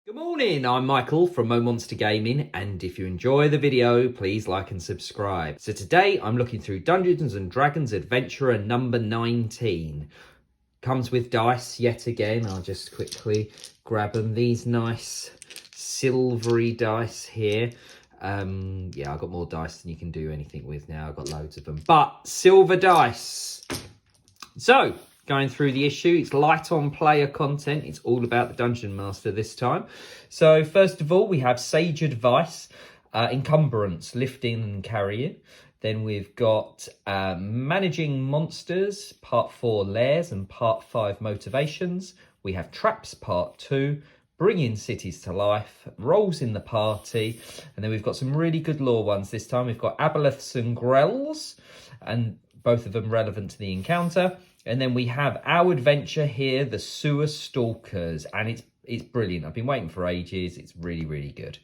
Good morning, I'm Michael from Mo Monster Gaming, and if you enjoy the video, please like and subscribe. So today I'm looking through Dungeons and Dragons Adventurer number 19. Comes with dice yet again. I'll just quickly grab them. These nice silvery dice here. Yeah, I've got more dice than you can do anything with now. I've got loads of them, but silver dice. So, going through the issue, it's light on player content. It's all about the Dungeon Master this time. So, first of all, we have Sage Advice, Encumbrance, Lifting and Carrying. Then we've got Managing Monsters, Part 4, Lairs, and Part 5, Motivations. We have Traps, Part 2, Bringing Cities to Life, Roles in the Party, and then we've got some really good lore ones this time. We've got Aboleths and Grells, and both of them relevant to the encounter. And then we have our adventure here, the Sewer Stalkers, and it's brilliant. I've been waiting for ages. It's really, really good.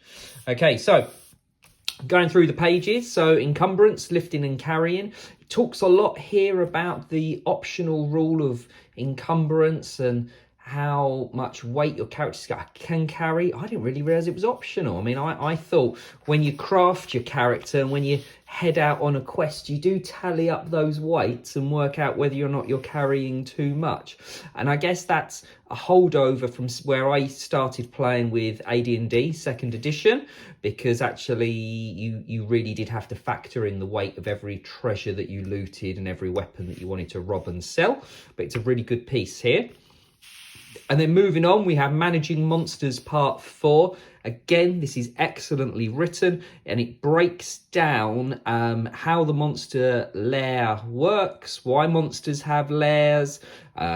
Okay, so going through the pages. So Encumbrance, Lifting and Carrying. It talks a lot here about the optional rule of encumbrance and how much weight your characters can carry. I didn't really realise it was optional. I mean, I thought when you craft your character and when you head out on a quest, you do tally up those weights and work out whether or not you're carrying too much. And I guess that's a holdover from where I started playing with AD&D 2nd edition, because actually you really did have to factor in the weight of every treasure that you looted and every weapon that you wanted to rob and sell. But it's a really good piece here. And then moving on, we have Managing Monsters Part 4. Again, this is excellently written, and it breaks down how the monster lair works, why monsters have lairs.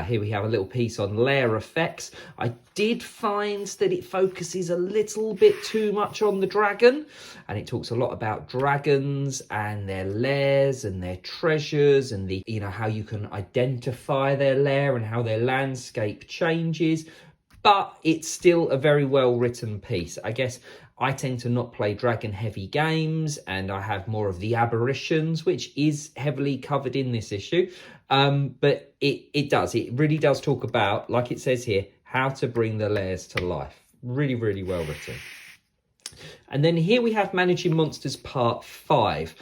Here we have a little piece on lair effects. I did find that it focuses a little bit too much on the dragon, and it talks a lot about dragons and their lairs and their treasures and the, how you can identify their lair and how their landscape changes. But it's still a very well written piece. I guess I tend to not play dragon heavy games, and I have more of the Aberrations, which is heavily covered in this issue. But it really does talk about, like it says here, how to bring the lairs to life. Really, really well written. And then here we have Managing Monsters Part 5.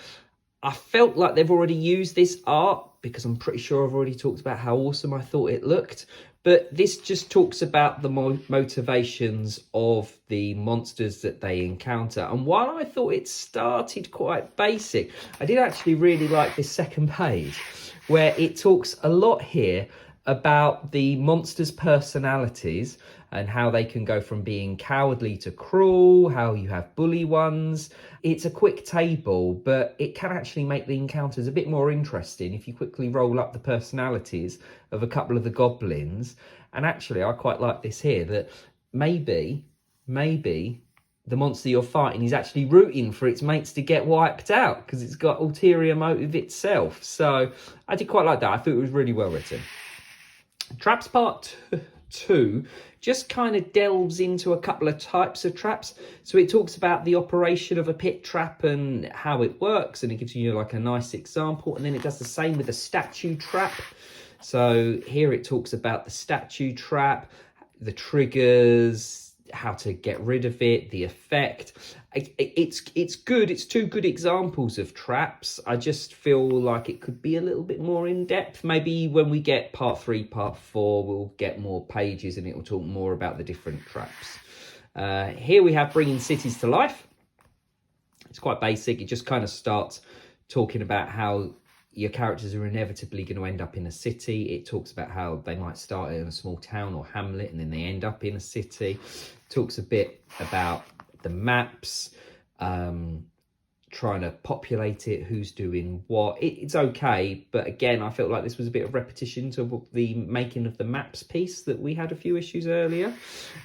I felt like they've already used this art because I'm pretty sure I've already talked about how awesome I thought it looked. But this just talks about the motivations of the monsters that they encounter. And while I thought it started quite basic, I did actually really like this second page, where it talks a lot here about the monsters' personalities and how they can go from being cowardly to cruel, how you have bully ones. It's a quick table, but it can actually make the encounters a bit more interesting if you quickly roll up the personalities of a couple of the goblins. And actually, I quite like this here, that maybe the monster you're fighting is actually rooting for its mates to get wiped out because it's got ulterior motive itself. So I did quite like that. I thought it was really well written. Traps Part 2 just kind of delves into a couple of types of traps. So it talks about the operation of a pit trap and how it works, and it gives you like a nice example. And then it does the same with a statue trap. So here it talks about the statue trap, the triggers, how to get rid of it, the effect. It's good. It's two good examples of traps. I just feel like it could be a little bit more in depth. Maybe when we get Part 3, Part 4, we'll get more pages and it will talk more about the different traps. Here we have Bringing Cities to Life. It's quite basic. It just kind of starts talking about how your characters are inevitably going to end up in a city. It talks about how they might start in a small town or hamlet and then they end up in a city. Talks a bit about the maps, trying to populate it, who's doing what. It's okay, but again, I felt like this was a bit of repetition to the making of the maps piece that we had a few issues earlier.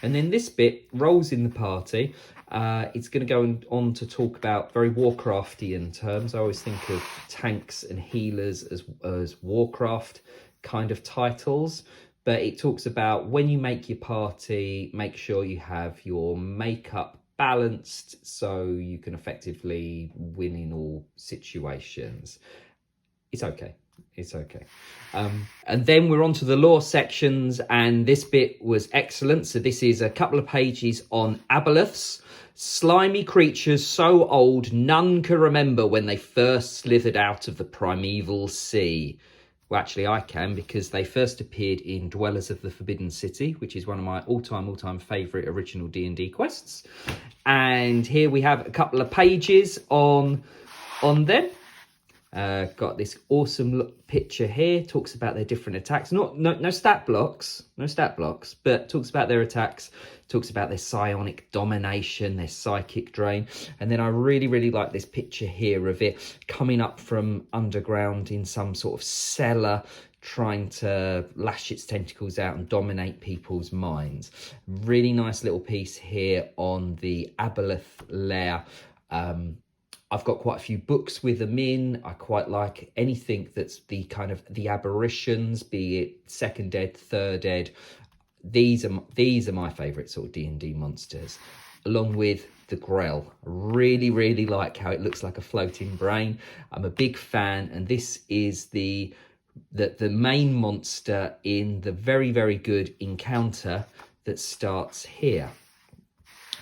And then this bit, Roles in the Party, it's going to go on to talk about very Warcraftian terms. I always think of tanks and healers as Warcraft kind of titles. But it talks about when you make your party, make sure you have your makeup balanced so you can effectively win in all situations. It's okay. It's okay. And then we're on to the lore sections, and this bit was excellent. So this is a couple of pages on aboleths, slimy creatures so old none can remember when they first slithered out of the primeval sea. Well, actually, I can, because they first appeared in Dwellers of the Forbidden City, which is one of my all-time favourite original D&D quests. And here we have a couple of pages on them. Got this awesome picture here, talks about their different attacks. No stat blocks, but talks about their attacks, talks about their psionic domination, their psychic drain. And then I really like this picture here of it coming up from underground in some sort of cellar, trying to lash its tentacles out and dominate people's minds. Really nice little piece here on the aboleth lair. I've got quite a few books with them in. I quite like anything that's the kind of the aberrations, be it second ed, third ed. These are my favourite sort of D&D monsters, along with the Grell. Really like how it looks like a floating brain. I'm a big fan, and this is the main monster in the very good encounter that starts here.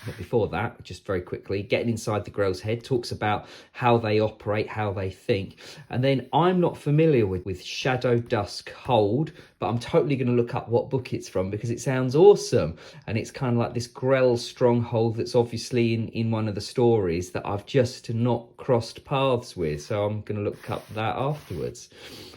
But before that, just very quickly, getting inside the Grell's head, talks about how they operate, how they think. And then I'm not familiar with Shadow Dusk Hold, but I'm totally going to look up what book it's from because it sounds awesome. And it's kind of like this Grell stronghold that's obviously in one of the stories that I've just not crossed paths with. So I'm going to look up that afterwards.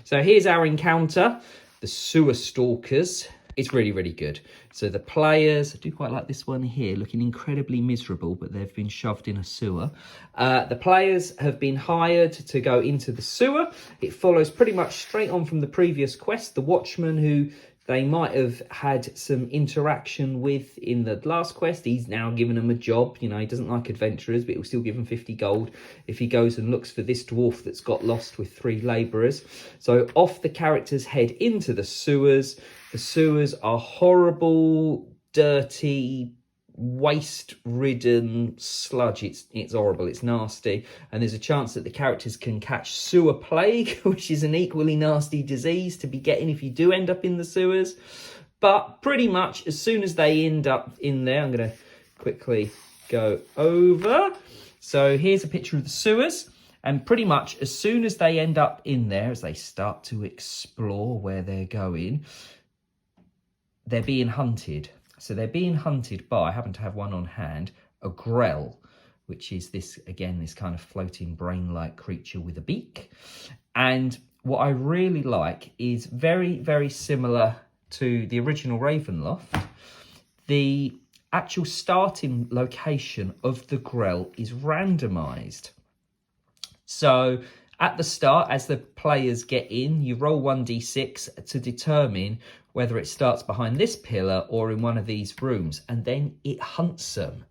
So here's our encounter, the Sewer Stalkers. It's really good. So the players, I do quite like this one here, looking incredibly miserable, but they've been shoved in a sewer. The players have been hired to go into the sewer. It follows pretty much straight on from the previous quest. The Watchman, who they might have had some interaction with in the last quest, he's now given them a job. You know, he doesn't like adventurers, but he'll still give them 50 gold if he goes and looks for this dwarf that's got lost with 3 labourers. So off the characters head into the sewers. The sewers are horrible, dirty, waste-ridden sludge. It's horrible, it's nasty. And there's a chance that the characters can catch sewer plague, which is an equally nasty disease to be getting if you do end up in the sewers. But pretty much as soon as they end up in there, I'm going to quickly go over. So here's a picture of the sewers. And pretty much as soon as they end up in there, as they start to explore where they're going, they're being hunted. So they're being hunted by, I happen to have one on hand, a Grell, which is this, again, this kind of floating brain-like creature with a beak. And what I really like is very similar to the original Ravenloft. The actual starting location of the Grell is randomised. So at the start, as the players get in, you roll 1d6 to determine whether it starts behind this pillar or in one of these rooms, and then it hunts them,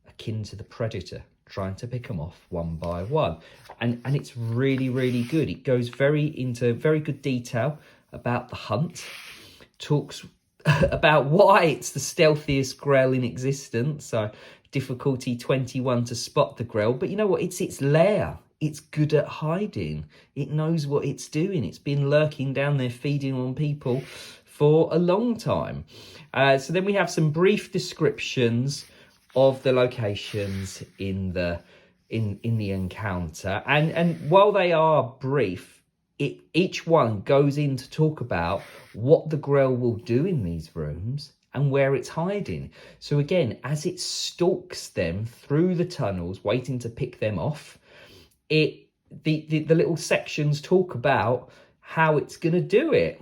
akin to the Predator, trying to pick them off one by one. And it's really good. It goes into very good detail about the hunt, talks about why it's the stealthiest Grell in existence, so difficulty 21 to spot the Grell. But you know what? It's its lair. It's good at hiding. It knows what it's doing. It's been lurking down there feeding on people for a long time. So then we have some brief descriptions of the locations in the encounter. And while they are brief, each one goes in to talk about what the Grell will do in these rooms and where it's hiding. So again, as it stalks them through the tunnels, waiting to pick them off, the little sections talk about how it's going to do it.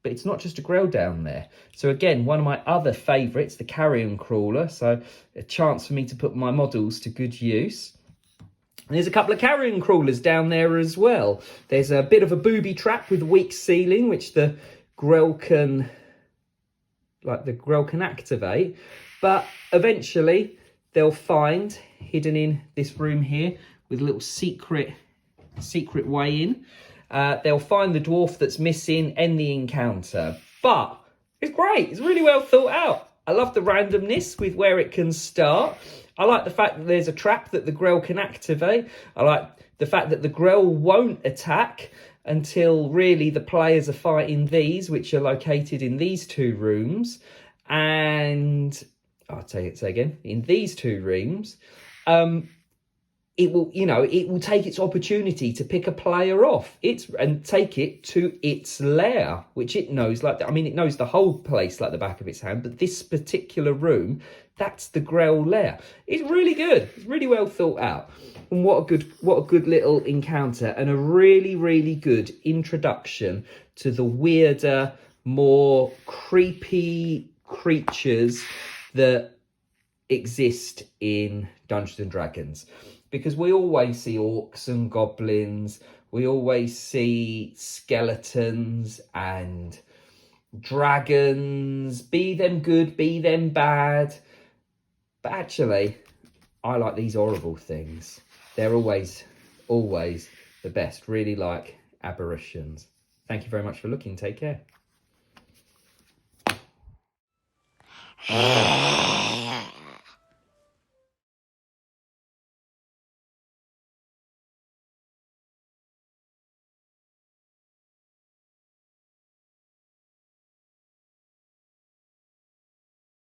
But it's not just a Grell down there. So again, one of my other favourites, the Carrion Crawler. So a chance for me to put my models to good use. And there's a couple of Carrion Crawlers down there as well. There's a bit of a booby trap with a weak ceiling, which the Grell can activate. But eventually they'll find, hidden in this room here, with a little secret way in. They'll find the dwarf that's missing, end the encounter. But it's great. It's really well thought out. I love the randomness with where it can start. I like the fact that there's a trap that the Grell can activate. I like the fact that the Grell won't attack until really the players are fighting these, which are located in these two rooms. And I'll say again, in these two rooms, it will, it will take its opportunity to pick a player off and take it to its lair, which it knows it knows the whole place like the back of its hand, but this particular room, that's the Grell lair. It's really good. It's really well thought out. And what a good little encounter, and a really, really good introduction to the weirder, more creepy creatures that exist in Dungeons and Dragons. Because we always see orcs and goblins, we always see skeletons and dragons, be them good, be them bad. But actually, I like these horrible things. They're always the best. Really like Aberrations. Thank you very much for looking. Take care.